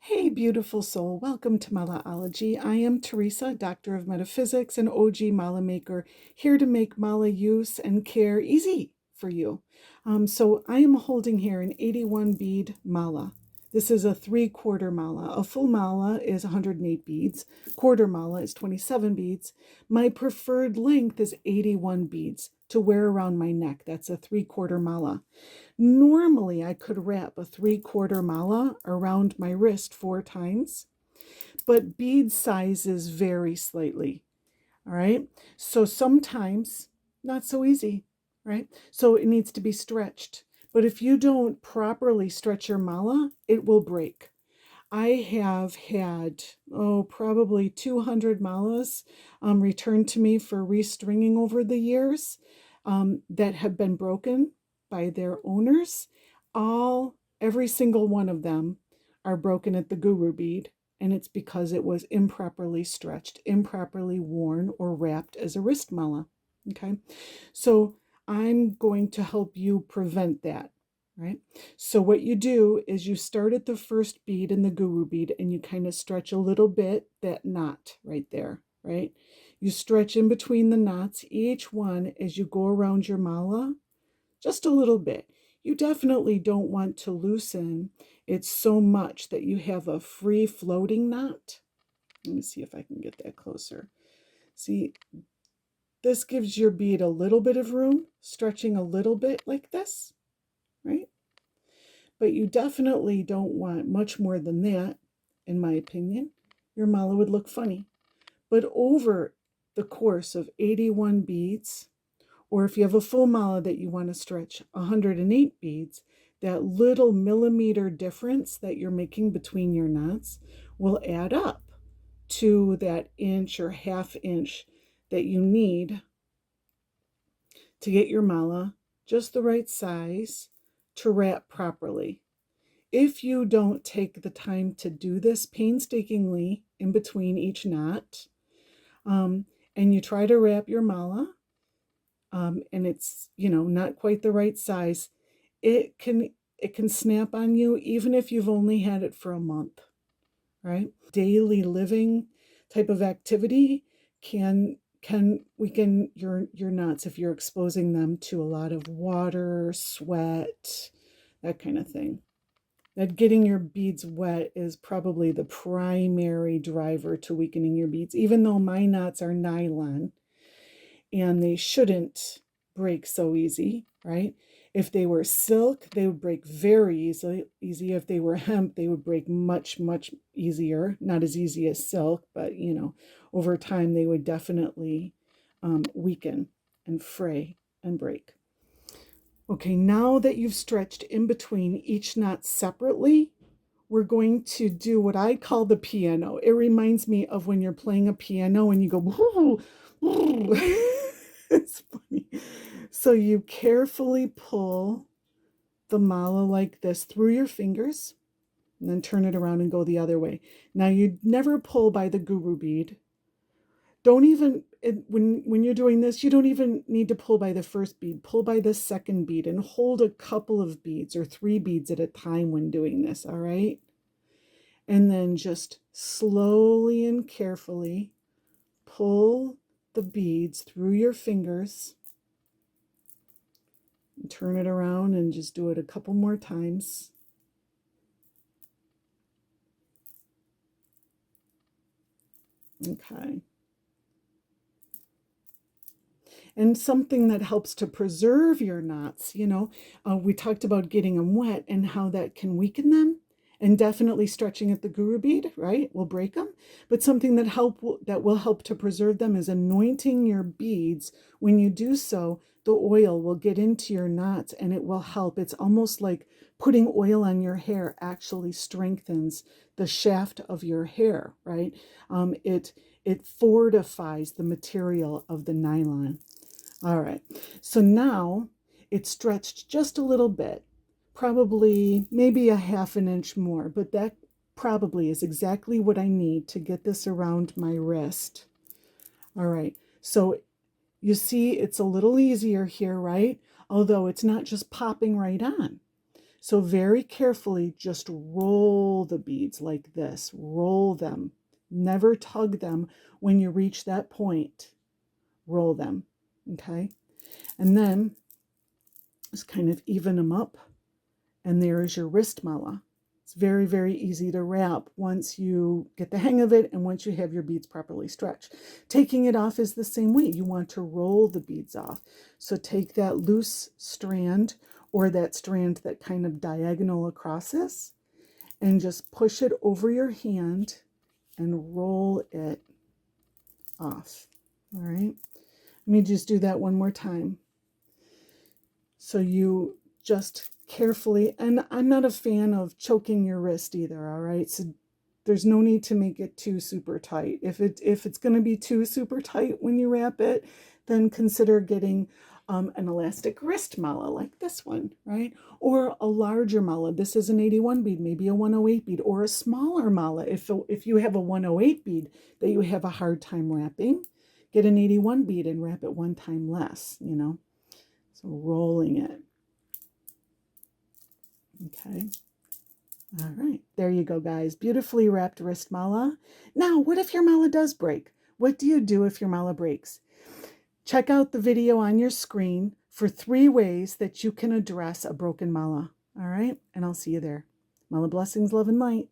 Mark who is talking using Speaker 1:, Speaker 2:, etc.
Speaker 1: Hey, beautiful soul. Welcome to Malaology. I am Teresa, Doctor of Metaphysics and OG Mala Maker, here to make Mala use and care easy for you. So I am holding here an 81 bead Mala. This is a 3/4 Mala. A full Mala is 108 beads. Quarter Mala is 27 beads. My preferred length is 81 beads to wear around my neck. That's a 3/4 Mala. Normally, I could wrap a 3/4 mala around my wrist 4 times, but bead sizes vary slightly. All right. So sometimes not so easy, right? So it needs to be stretched. But if you don't properly stretch your mala, it will break. I have had, probably 200 malas returned to me for restringing over the years that have been broken by their owners. Every single one of them are broken at the guru bead, and it's because it was improperly stretched, improperly worn, or wrapped as a wrist mala. Okay, so I'm going to help you prevent that. Right? So what you do is you start at the first bead in the guru bead and you kind of stretch a little bit, that knot right there, right? You stretch in between the knots, each one as you go around your mala, just a little bit. You definitely don't want to loosen it so much that you have a free floating knot. Let me see if I can get that closer. See, this gives your bead a little bit of room, stretching a little bit like this, right? But you definitely don't want much more than that, in my opinion. Your mala would look funny. But over the course of 81 beads, or if you have a full mala that you want to stretch 108 beads, that little millimeter difference that you're making between your knots will add up to that inch or half inch that you need to get your mala just the right size to wrap properly. If you don't take the time to do this painstakingly in between each knot, and you try to wrap your mala, and it's not quite the right size, it can snap on you even if you've only had it for a month, right? Daily living type of activity can weaken your knots if you're exposing them to a lot of water, sweat, that kind of thing. That getting your beads wet is probably the primary driver to weakening your beads, even though my knots are nylon and they shouldn't break so easy, right? If they were silk, they would break very easy. If they were hemp, they would break much, much easier. Not as easy as silk, but over time they would definitely weaken and fray and break. Okay, now that you've stretched in between each knot separately, we're going to do what I call the piano. It reminds me of when you're playing a piano and you go, woo, woo. It's funny. So you carefully pull the mala like this through your fingers and then turn it around and go the other way. Now you never pull by the guru bead. Don't even, when you're doing this, you don't even need to pull by the first bead. Pull by the second bead and hold a couple of beads or 3 beads at a time when doing this, all right? And then just slowly and carefully pull the beads through your fingers. And turn it around and just do it a couple more times. Okay. And something that helps to preserve your knots, we talked about getting them wet and how that can weaken them, and definitely stretching at the guru bead, right, will break them. But something that will help to preserve them is anointing your beads. When you do so, the oil will get into your knots and it will help. It's almost like putting oil on your hair actually strengthens the shaft of your hair, right? It fortifies the material of the nylon. All right, so now it's stretched just a little bit, probably maybe a half an inch more, but that probably is exactly what I need to get this around my wrist. All right, so you see it's a little easier here, right? Although it's not just popping right on. So very carefully, just roll the beads like this. Roll them. Never tug them when you reach that point. Roll them, okay? And then just kind of even them up. And there is your wrist mala. It's very, very easy to wrap once you get the hang of it and once you have your beads properly stretched. Taking it off is the same way. You want to roll the beads off. So take that loose strand or that strand that kind of diagonal across this and just push it over your hand and roll it off. All right. Let me just do that one more time. So you just carefully, and I'm not a fan of choking your wrist either, all right? So there's no need to make it too super tight. If it's going to be too super tight when you wrap it, then consider getting an elastic wrist mala like this one, right? Or a larger mala. This is an 81 bead, maybe a 108 bead, or a smaller mala. If you have a 108 bead that you have a hard time wrapping, get an 81 bead and wrap it one time less, you know? So rolling it. Okay. All right. There you go, guys. Beautifully wrapped wrist mala. Now, what if your mala does break? What do you do if your mala breaks? Check out the video on your screen for 3 ways that you can address a broken mala. All right. And I'll see you there. Mala blessings, love, and light.